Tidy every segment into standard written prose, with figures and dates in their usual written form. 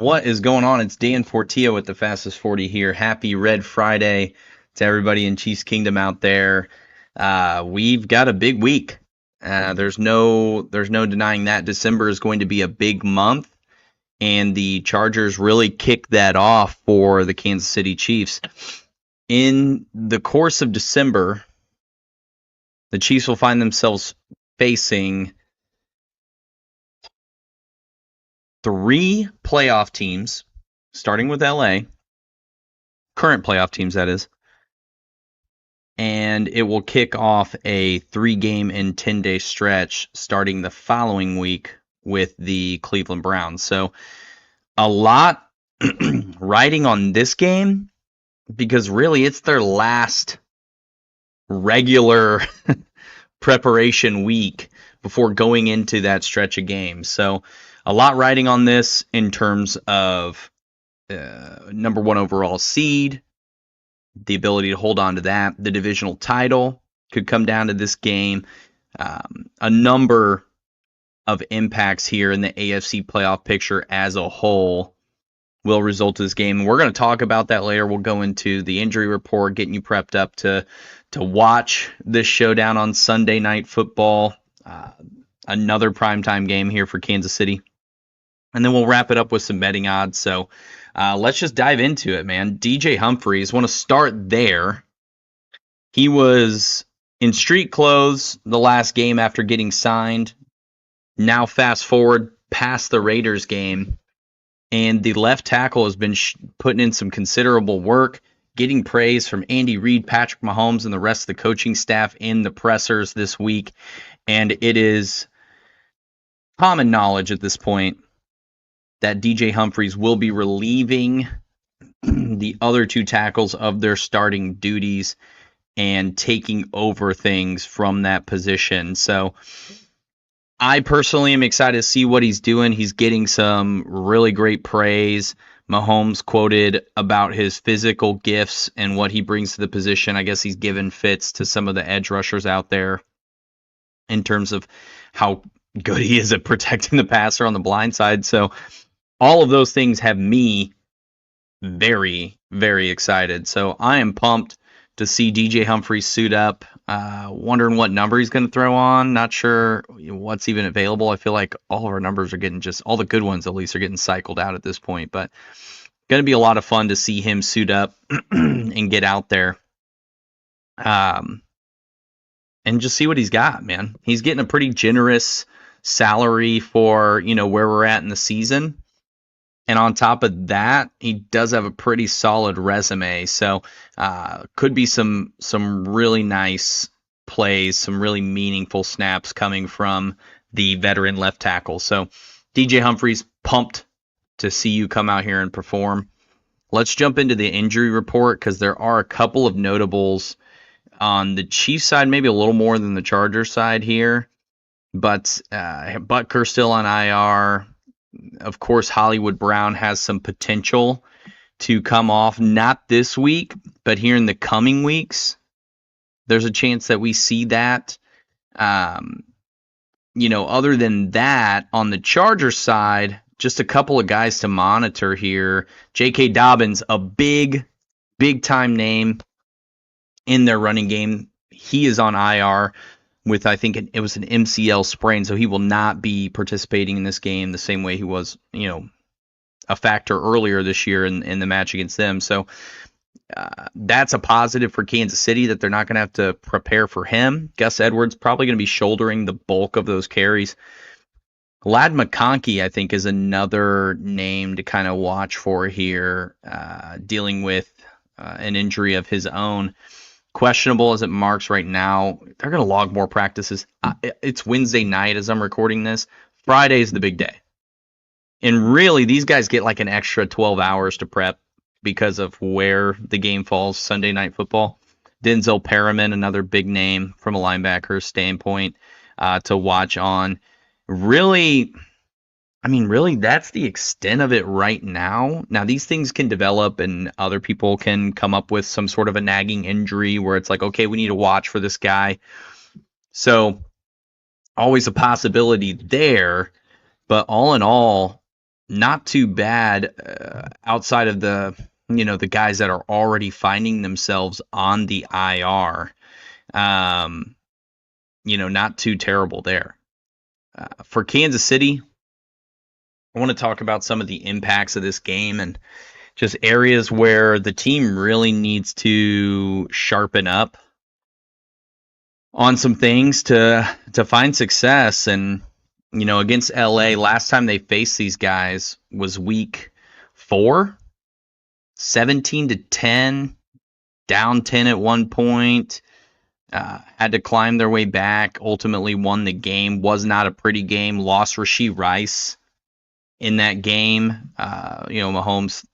What is going on? It's Dan Portillo with the Fastest 40 here. Happy Red Friday to everybody in Chiefs Kingdom out there. We've got a big week. There's no denying that December is going to be a big month, and the Chargers really kicked that off for the Kansas City Chiefs. In the course of December, the Chiefs will find themselves facing three playoff teams, starting with LA, current playoff teams, that is, and it will kick off a 3-game and 10-day stretch starting the following week with the Cleveland Browns. So a lot riding on this game because really it's their last regular preparation week before going into that stretch of games. So a lot riding on this in terms of number one overall seed, the ability to hold on to that. The divisional title could come down to this game. A number of impacts here in the AFC playoff picture as a whole will result in this game. And we're going to talk about that later. We'll go into the injury report, getting you prepped up to watch this showdown on Sunday Night Football. Another primetime game here for Kansas City. And then we'll wrap it up with some betting odds. So let's just dive into it, man. DJ Humphries, want to start there. He was in street clothes the last game after getting signed. Now fast forward past the Raiders game, and the left tackle has been putting in some considerable work, getting praise from Andy Reid, Patrick Mahomes, and the rest of the coaching staff in the pressers this week. And it is common knowledge at this point that DJ Humphries will be relieving the other two tackles of their starting duties and taking over things from that position. So I personally am excited to see what he's doing. He's getting some really great praise. Mahomes quoted about his physical gifts and what he brings to the position. I guess he's given fits to some of the edge rushers out there in terms of how good he is at protecting the passer on the blind side. So all of those things have me very, very excited. So I am pumped to see DJ Humphries suit up. Wondering what number he's going to throw on. Not sure what's even available. I feel like all of our numbers are getting all the good ones at least are getting cycled out at this point. But going to be a lot of fun to see him suit up and get out there. And just see what he's got, man. He's getting a pretty generous salary for, where we're at in the season. And on top of that, he does have a pretty solid resume. So could be some really nice plays, some really meaningful snaps coming from the veteran left tackle. So DJ Humphries, pumped to see you come out here and perform. Let's jump into the injury report because there are a couple of notables on the Chiefs side, maybe a little more than the Chargers side here. But Butker still on IR. Of course, Hollywood Brown has some potential to come off, not this week, but here in the coming weeks. There's a chance that we see that. Other than that, on the Chargers side, just a couple of guys to monitor here. J.K. Dobbins, a big time name in their running game. He is on IR with, I think it was an MCL sprain, so he will not be participating in this game the same way he was, a factor earlier this year in the match against them. So that's a positive for Kansas City that they're not going to have to prepare for him. Gus Edwards probably going to be shouldering the bulk of those carries. Ladd McConkey, I think, is another name to kind of watch for here, dealing with an injury of his own. Questionable as it marks right now. They're going to log more practices. It's Wednesday night as I'm recording this. Friday's the big day. And really, these guys get like an extra 12 hours to prep because of where the game falls, Sunday Night Football. Denzel Perriman, another big name from a linebacker standpoint to watch on. Really, that's the extent of it right now. Now, these things can develop and other people can come up with some sort of a nagging injury where it's like, okay, we need to watch for this guy. So always a possibility there. But all in all, not too bad outside of the guys that are already finding themselves on the IR. Not too terrible there. For Kansas City, I want to talk about some of the impacts of this game and just areas where the team really needs to sharpen up on some things to find success. And against LA, last time they faced these guys was week 4, 17-10, down 10 at one point. Had to climb their way back, ultimately won the game. Was not a pretty game. Lost Rashee Rice in that game. Mahomes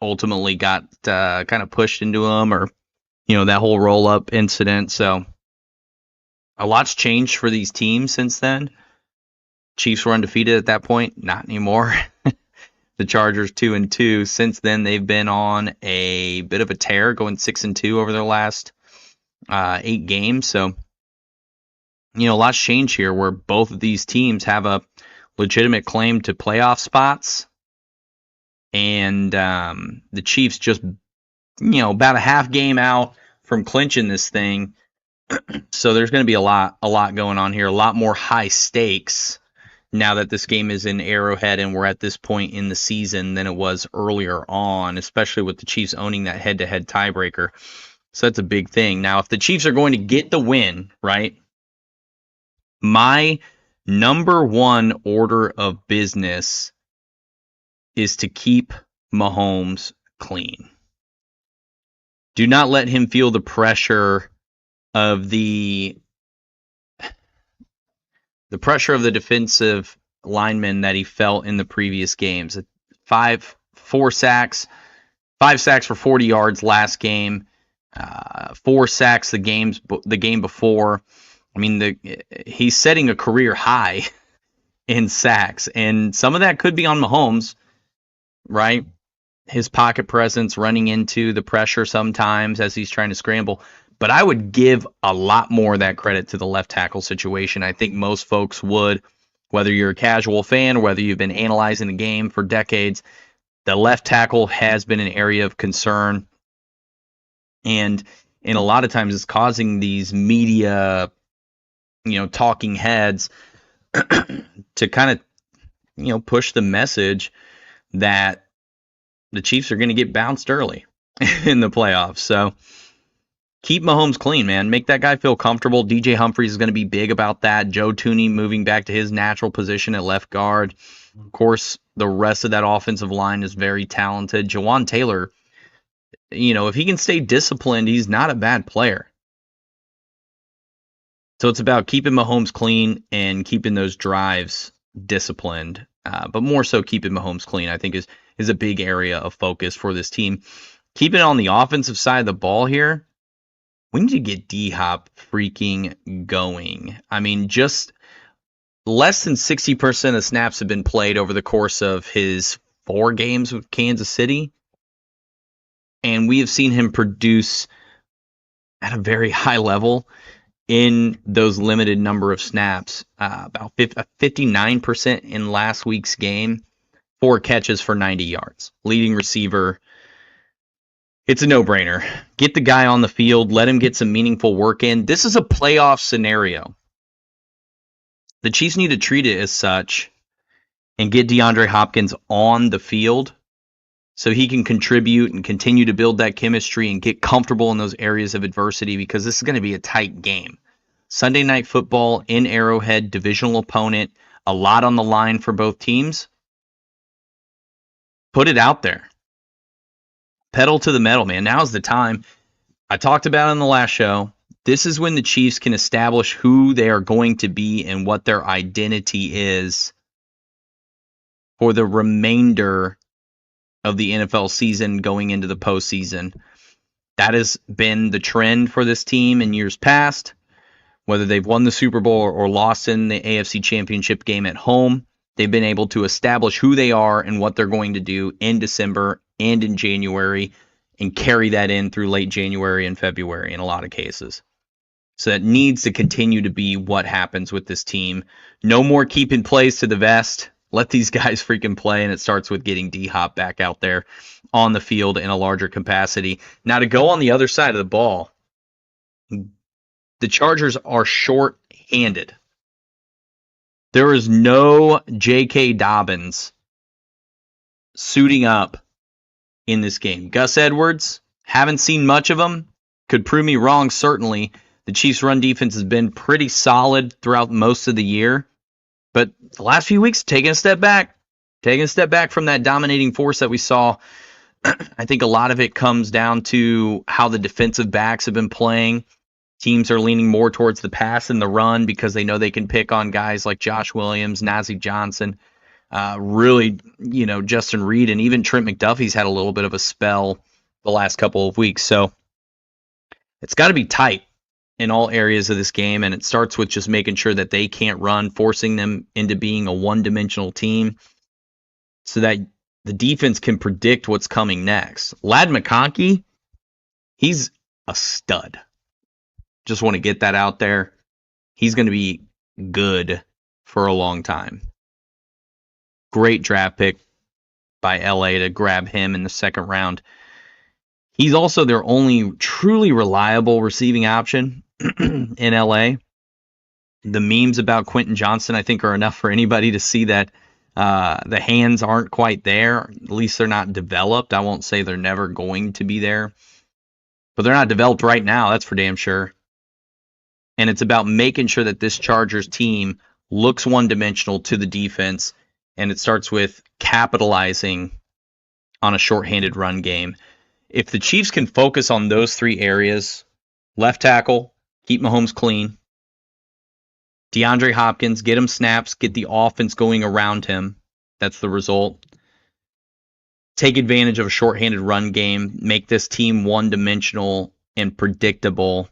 ultimately got kind of pushed into him, or that whole roll-up incident. So a lot's changed for these teams since then. Chiefs were undefeated at that point. Not anymore. The Chargers 2-2. Since then, they've been on a bit of a tear, going 6-2 over their last 8 games. So, a lot's changed here where both of these teams have a legitimate claim to playoff spots. And the Chiefs just, about a half game out from clinching this thing. So there's going to be a lot going on here, a lot more high stakes now that this game is in Arrowhead and we're at this point in the season than it was earlier on, especially with the Chiefs owning that head-to-head tiebreaker. So that's a big thing. Now, if the Chiefs are going to get the win, right, my number one order of business is to keep Mahomes clean. Do not let him feel the pressure of the defensive linemen that he felt in the previous games. 5 sacks for 40 yards last game. 4 sacks the game before. I mean, he's setting a career high in sacks, and some of that could be on Mahomes, right? His pocket presence, running into the pressure sometimes as he's trying to scramble. But I would give a lot more of that credit to the left tackle situation. I think most folks would, whether you're a casual fan or whether you've been analyzing the game for decades. The left tackle has been an area of concern. And a lot of times it's causing these media, talking heads to kind of, push the message that the Chiefs are going to get bounced early in the playoffs. So keep Mahomes clean, man. Make that guy feel comfortable. DJ Humphries is going to be big about that. Joe Tooney moving back to his natural position at left guard. Of course, the rest of that offensive line is very talented. Jawan Taylor, if he can stay disciplined, he's not a bad player. So it's about keeping Mahomes clean and keeping those drives disciplined. But more so keeping Mahomes clean, I think, is a big area of focus for this team. Keeping it on the offensive side of the ball here, we need to get D-Hop freaking going. I mean, just less than 60% of snaps have been played over the course of his 4 games with Kansas City. And we have seen him produce at a very high level in those limited number of snaps. About 59% in last week's game. 4 catches for 90 yards. Leading receiver. It's a no-brainer. Get the guy on the field. Let him get some meaningful work in. This is a playoff scenario. The Chiefs need to treat it as such and get DeAndre Hopkins on the field so he can contribute and continue to build that chemistry and get comfortable in those areas of adversity, because this is going to be a tight game. Sunday Night Football in Arrowhead, divisional opponent, a lot on the line for both teams. Put it out there. Pedal to the metal, man. Now's the time. I talked about it on the last show. This is when the Chiefs can establish who they are going to be and what their identity is for the remainder of the NFL season going into the postseason. That has been the trend for this team in years past. Whether they've won the Super Bowl or lost in the AFC Championship game at home, they've been able to establish who they are and what they're going to do in December and in January, and carry that in through late January and February in a lot of cases. So that needs to continue to be what happens with this team. No more keeping plays to the vest. Let these guys freaking play, and it starts with getting D-Hop back out there on the field in a larger capacity. Now, to go on the other side of the ball, the Chargers are short-handed. There is no J.K. Dobbins suiting up in this game. Gus Edwards, haven't seen much of him. Could prove me wrong, certainly. The Chiefs' run defense has been pretty solid throughout most of the year. But the last few weeks, taking a step back from that dominating force that we saw. I think a lot of it comes down to how the defensive backs have been playing. Teams are leaning more towards the pass and the run because they know they can pick on guys like Josh Williams, Najee Johnson, really, Justin Reed, and even Trent McDuffie's had a little bit of a spell the last couple of weeks. So it's got to be tight in all areas of this game, and it starts with just making sure that they can't run, forcing them into being a one-dimensional team so that the defense can predict what's coming next. Ladd McConkey, he's a stud. Just want to get that out there. He's going to be good for a long time. Great draft pick by LA to grab him in the second round. He's also their only truly reliable receiving option in LA. The memes about Quentin Johnson, I think, are enough for anybody to see that the hands aren't quite there. At least they're not developed. I won't say they're never going to be there, but they're not developed right now. That's for damn sure. And it's about making sure that this Chargers team looks one-dimensional to the defense, and it starts with capitalizing on a shorthanded run game. If the Chiefs can focus on those three areas, left tackle, keep Mahomes clean, DeAndre Hopkins, get him snaps, get the offense going around him. That's the result. Take advantage of a shorthanded run game, make this team one-dimensional and predictable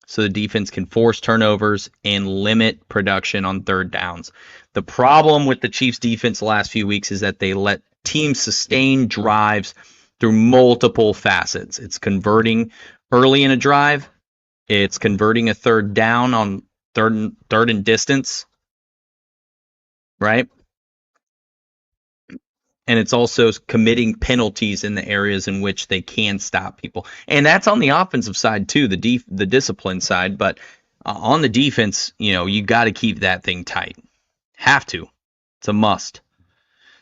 so the defense can force turnovers and limit production on third downs. The problem with the Chiefs' defense the last few weeks is that they let teams sustain drives through multiple facets. It's converting early in a drive. It's converting a third down on third and distance, right? And it's also committing penalties in the areas in which they can stop people. And that's on the offensive side too, the discipline side. But on the defense, you got to keep that thing tight. Have to. It's a must.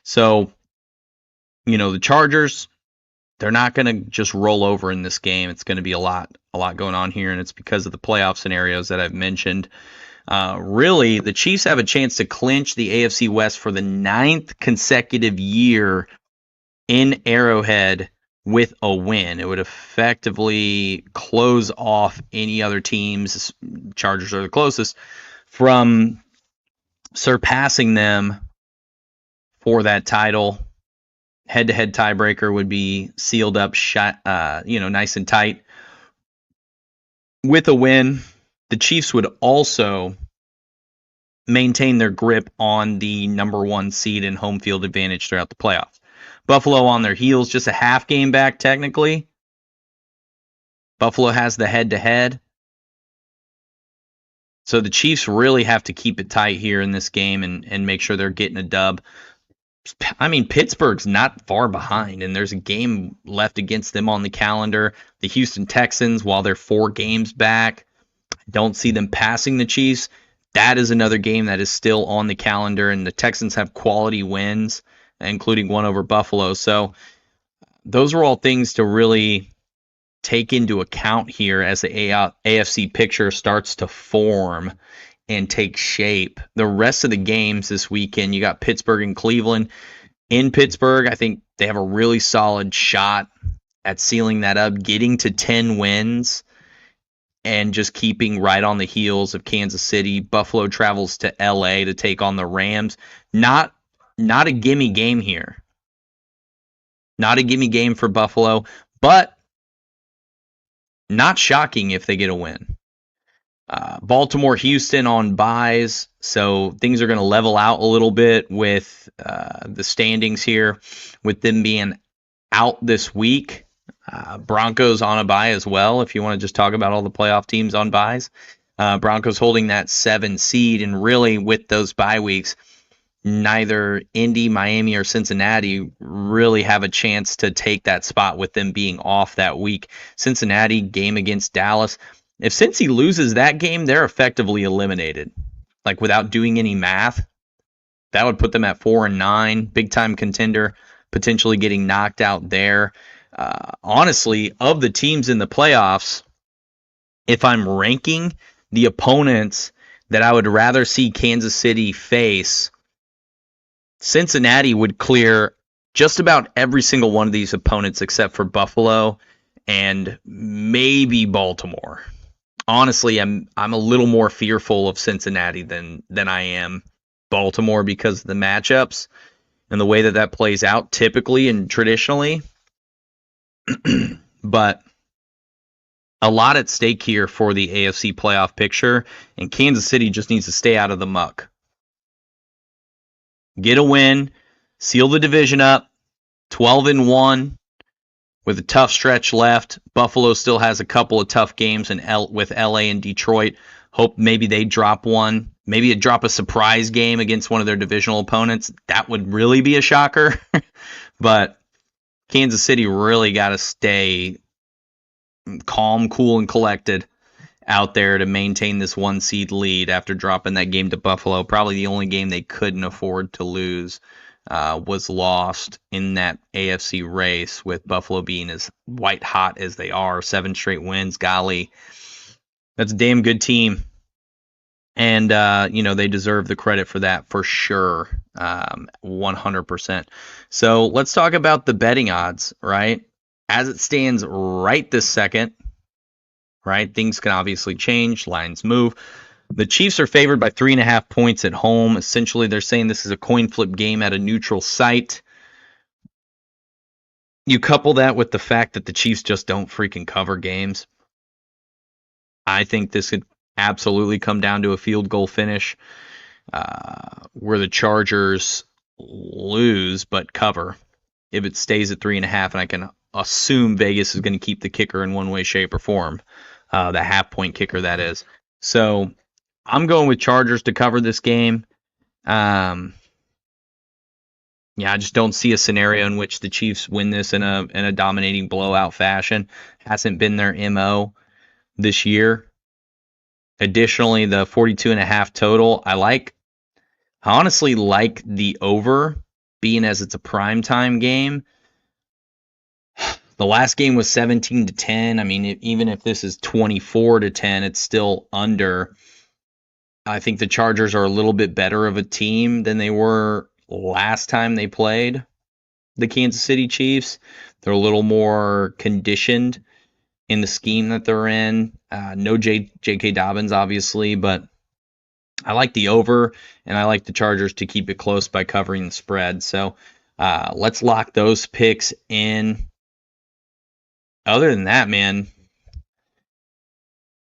So, the Chargers, they're not going to just roll over in this game. It's going to be a lot going on here, and it's because of the playoff scenarios that I've mentioned. Really, the Chiefs have a chance to clinch the AFC West for the 9th consecutive year in Arrowhead with a win. It would effectively close off any other teams, Chargers are the closest, from surpassing them for that title. Head-to-head tiebreaker would be sealed up, nice and tight. With a win, the Chiefs would also maintain their grip on the number one seed and home field advantage throughout the playoffs. Buffalo on their heels, just a half game back technically. Buffalo has the head-to-head. So the Chiefs really have to keep it tight here in this game and make sure they're getting a dub. I mean, Pittsburgh's not far behind, and there's a game left against them on the calendar. The Houston Texans, while they're 4 games back, don't see them passing the Chiefs. That is another game that is still on the calendar, and the Texans have quality wins, including one over Buffalo. So those are all things to really take into account here as the AFC picture starts to form and take shape. The rest of the games this weekend, you got Pittsburgh and Cleveland. In Pittsburgh, I think they have a really solid shot at sealing that up, getting to 10 wins, and just keeping right on the heels of Kansas City. Buffalo travels to LA to take on the Rams. Not a gimme game here. Not a gimme game for Buffalo, but not shocking if they get a win. Baltimore, Houston on byes, so things are going to level out a little bit with the standings here, with them being out this week. Broncos on a bye as well, if you want to just talk about all the playoff teams on byes. Broncos holding that 7 seed, and really with those bye weeks, neither Indy, Miami, or Cincinnati really have a chance to take that spot with them being off that week. Cincinnati game against Dallas. If Cincy loses that game, they're effectively eliminated. Like without doing any math, that would put them at 4-9, big time contender, potentially getting knocked out there. Honestly, of the teams in the playoffs, if I'm ranking the opponents that I would rather see Kansas City face, Cincinnati would clear just about every single one of these opponents except for Buffalo and maybe Baltimore. Honestly, I'm a little more fearful of Cincinnati than I am Baltimore because of the matchups and the way that that plays out typically and traditionally. But a lot at stake here for the AFC playoff picture, and Kansas City just needs to stay out of the muck. Get a win, seal the division up, 12-1 with a tough stretch left. Buffalo still has a couple of tough games with LA and Detroit. Hope maybe they drop one. Maybe it drop a surprise game against one of their divisional opponents. That would really be a shocker. But Kansas City really got to stay calm, cool, and collected out there to maintain this 1 seed lead after dropping that game to Buffalo. Probably the only game they couldn't afford to lose was lost in that AFC race, with Buffalo being as white hot as they are. 7 straight wins. Golly, that's a damn good team. And, they deserve the credit for that for sure. 100%. So let's talk about the betting odds, right? As it stands right this second, right? Things can obviously change. Lines move. The Chiefs are favored by 3.5 points at home. Essentially, they're saying this is a coin flip game at a neutral site. You couple that with the fact that the Chiefs just don't freaking cover games. I think this could absolutely come down to a field goal finish where the Chargers lose but cover if it stays at 3.5, and I can assume Vegas is going to keep the kicker in one way, shape, or form. The half-point kicker, that is. So I'm going with Chargers to cover this game. I just don't see a scenario in which the Chiefs win this in a dominating blowout fashion. Hasn't been their MO this year. Additionally, the 42.5 total, I honestly like the over, being as it's a primetime game. The last game was 17-10. I mean, even if this is 24-10, it's still under. I think the Chargers are a little bit better of a team than they were last time they played the Kansas City Chiefs. They're a little more conditioned in the scheme that they're in. No J.K. Dobbins, obviously, but I like the over, and I like the Chargers to keep it close by covering the spread. So let's lock those picks in. Other than that, man,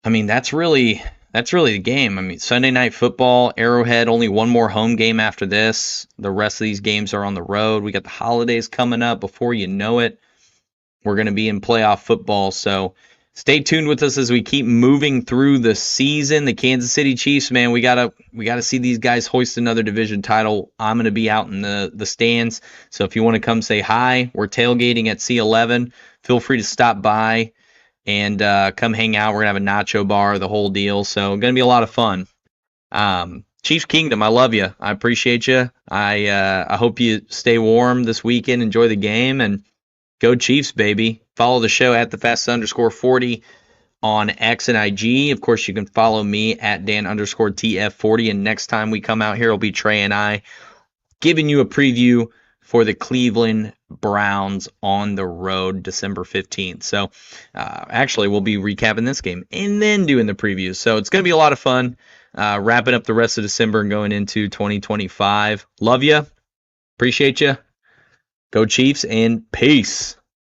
I mean, that's really the game. I mean, Sunday Night Football, Arrowhead, only one more home game after this. The rest of these games are on the road. We got the holidays coming up. Before you know it, we're going to be in playoff football. So stay tuned with us as we keep moving through the season. The Kansas City Chiefs, man, we gotta see these guys hoist another division title. I'm going to be out in the stands. So if you want to come say hi, we're tailgating at C11. Feel free to stop by and come hang out. We're going to have a nacho bar, the whole deal. So going to be a lot of fun. Chiefs Kingdom, I love you. I appreciate you. I hope you stay warm this weekend. Enjoy the game, and go Chiefs, baby. Follow the show at @thefast_40 on X and IG. Of course, you can follow me at Dan_TF40. And next time we come out here, it'll be Trey and I giving you a preview for the Cleveland Browns on the road December 15th. So actually, we'll be recapping this game and then doing the previews. So it's going to be a lot of fun wrapping up the rest of December and going into 2025. Love you. Appreciate you. Go Chiefs, and peace.